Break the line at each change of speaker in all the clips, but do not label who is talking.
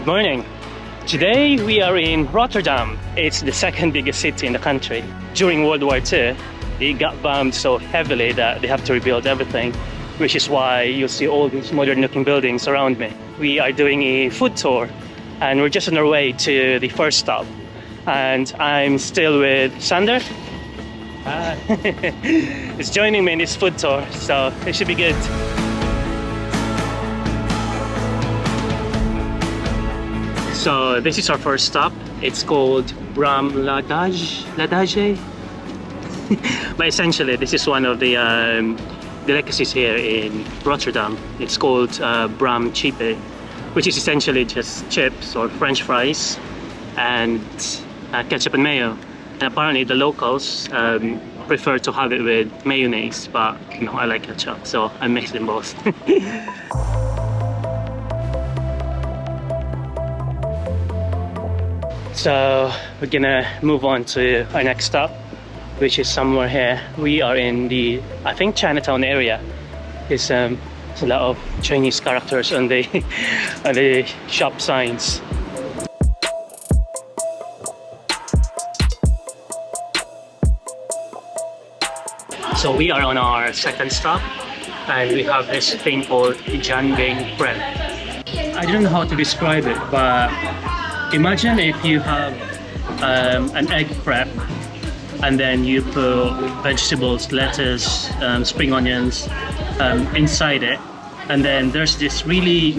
Good morning. Today we are in Rotterdam. It's the second biggest city in the country. During World War II, it got bombed so heavily that they have to rebuild everything, which is why you'll see all these modern looking buildings around me. We are doing a food tour and we're just on our way to the first stop. And I'm still with Sander. He's joining me in this food tour, so it should be good. So this is our first stop. It's called Bram Ladage. But essentially this is one of the delicacies here in Rotterdam. It's called Bram Crepe, which is essentially just chips or French fries and ketchup and mayo. And apparently the locals prefer to have it with mayonnaise, but you know, I like ketchup, so I mix them both. So we're gonna move on to our next stop, which is somewhere here. We are in the, I think, Chinatown area. There's a lot of Chinese characters on the on the shop signs. So we are on our second stop, and we have this thing called Jian Bing Crepe. I don't know how to describe it, but imagine if you have an egg crepe and then you put vegetables, lettuce, spring onions inside it, and then there's this really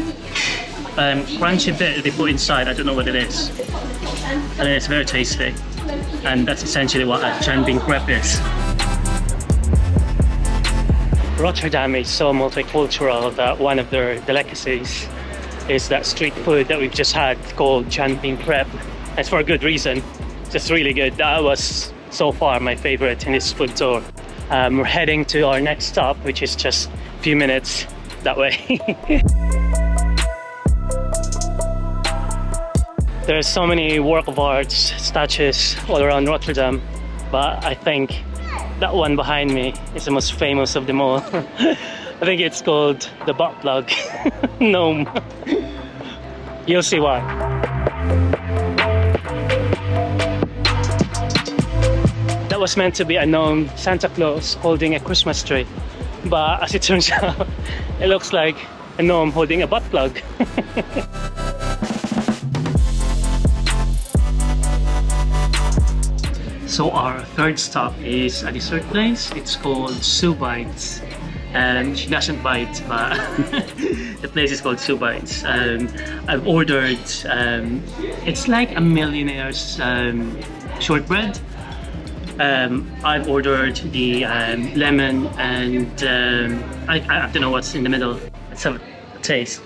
crunchy bit that they put inside. I don't know what it is, and it's very tasty, and that's essentially what a Jian Bing Crepe is. Rotterdam is so multicultural that one of their delicacies is that street food that we've just had called Jian Bing Crepe. It's for a good reason. Just really good. That was so far my favorite in this food tour. We're heading to our next stop, which is just a few minutes that way. There's so many work of arts, statues all around Rotterdam, but I think that one behind me is the most famous of them all. I think it's called the Buttplug Gnome. You'll see why. That was meant to be a gnome Santa Claus holding a Christmas tree, but as it turns out, it looks like a gnome holding a butt plug. So our third stop is a dessert place. It's called Bites. And she doesn't bite, but the place is called Bites. I've ordered, it's like a millionaire's shortbread. I've ordered the lemon and I don't know what's in the middle. Let's have a taste.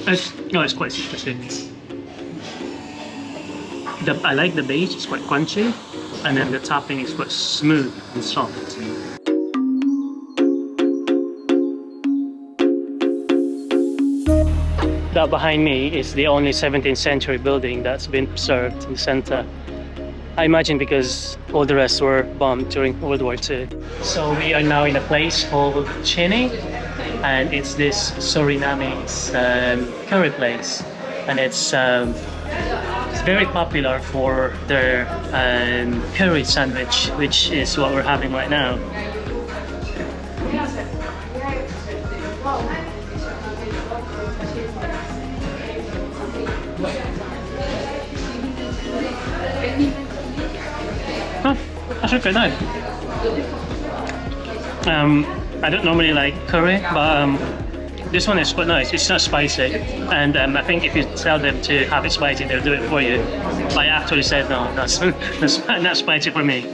It's quite citrusy. I like the base, it's quite crunchy, and then the topping is quite smooth and soft. That behind me is the only 17th century building that's been preserved in the center. I imagine because all the rest were bombed during World War II. So we are now in a place called Chinny, and it's this Surinamese curry place, and it's very popular for their curry sandwich, which is what we're having right now. Huh, that's quite nice. I don't normally like curry, but this one is quite nice. It's not spicy, and I think if you tell them to have it spicy, they'll do it for you. I actually said no, that's not spicy for me.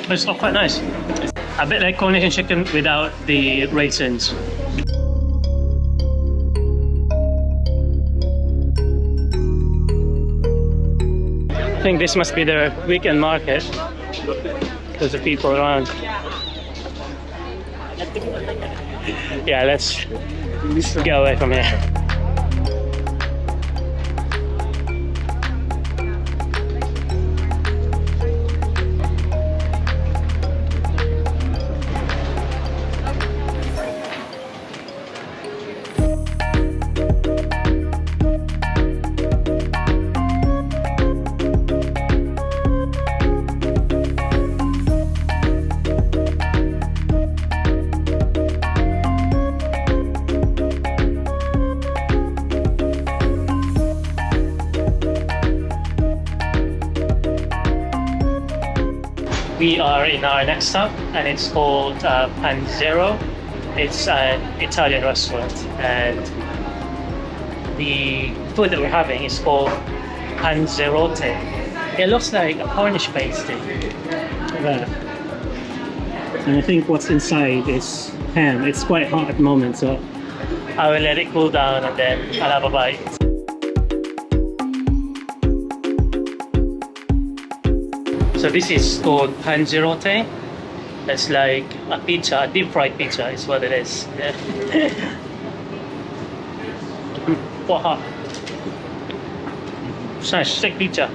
But it's quite nice. It's a bit like Coronation chicken without the raisins. I think this must be their weekend market. There's the people around. Yeah, let's get away from here. are in our next stop, and it's called Panzero. It's an Italian restaurant, and the food that we're having is called Panzerote. It looks like a Cornish pastry. Look at that. And I think what's inside is ham. It's quite hot at the moment, so I will let it cool down and then I'll have a bite. So this is called Panzerote. It's like a pizza, a deep fried pizza is what it is. Yeah. Quite hot. It's nice, thick pizza.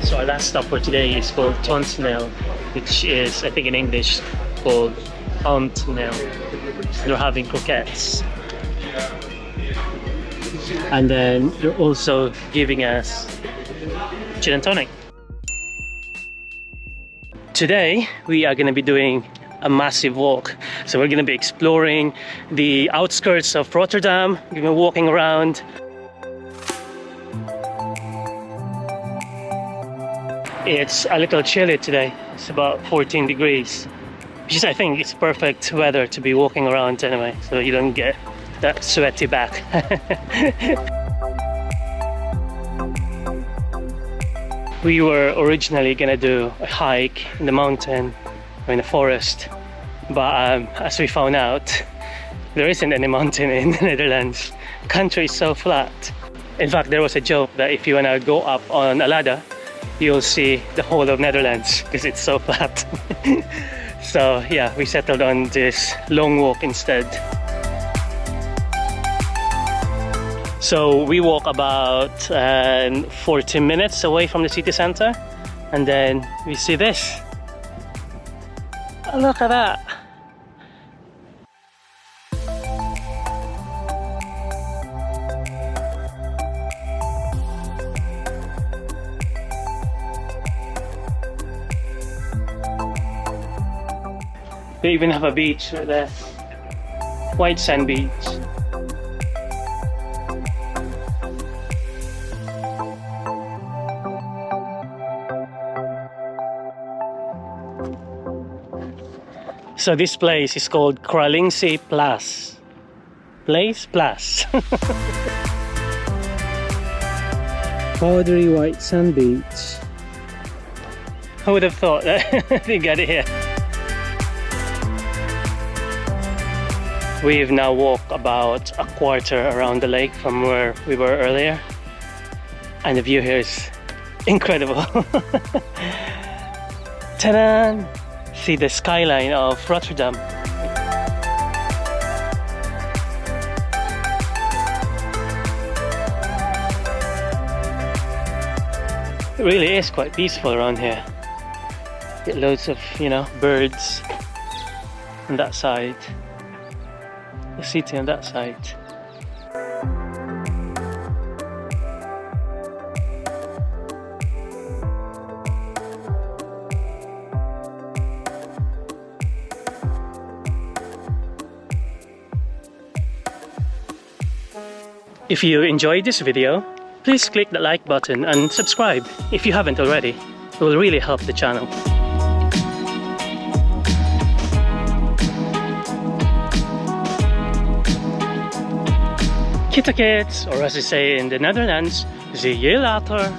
So our last stop for today is called Tante Nel, which is, I think in English, called Tante Nel. They're having croquettes. And then they're also giving us gin and tonic. Today we are going to be doing a massive walk. So we're going to be exploring the outskirts of Rotterdam. We're going to be walking around. It's a little chilly today. It's about 14 degrees. Which is, I think, it's perfect weather to be walking around anyway, so you don't get that sweaty back. We were originally gonna do a hike in the mountain or in the forest, but as we found out, there isn't any mountain in the Netherlands. The country is so flat. In fact, there was a joke that if you wanna go up on a ladder, you'll see the whole of Netherlands because it's so flat. So yeah, we settled on this long walk instead. So we walk about 40 minutes away from the city center, and then we see this. Oh, look at that. They even have a beach right there. White sand beach. So this place is called Kralingse Plas. Plas. Powdery white sand beach. Who would have thought that they got it here? We've now walked about a quarter around the lake from where we were earlier, and the view here is incredible. Ta-da! See the skyline of Rotterdam. It really is quite peaceful around here. Get loads of, birds on that side. The city on that side. If you enjoyed this video, please click the like button and subscribe if you haven't already. It will really help the channel. Kita kids, or as they say in the Netherlands, zie je later.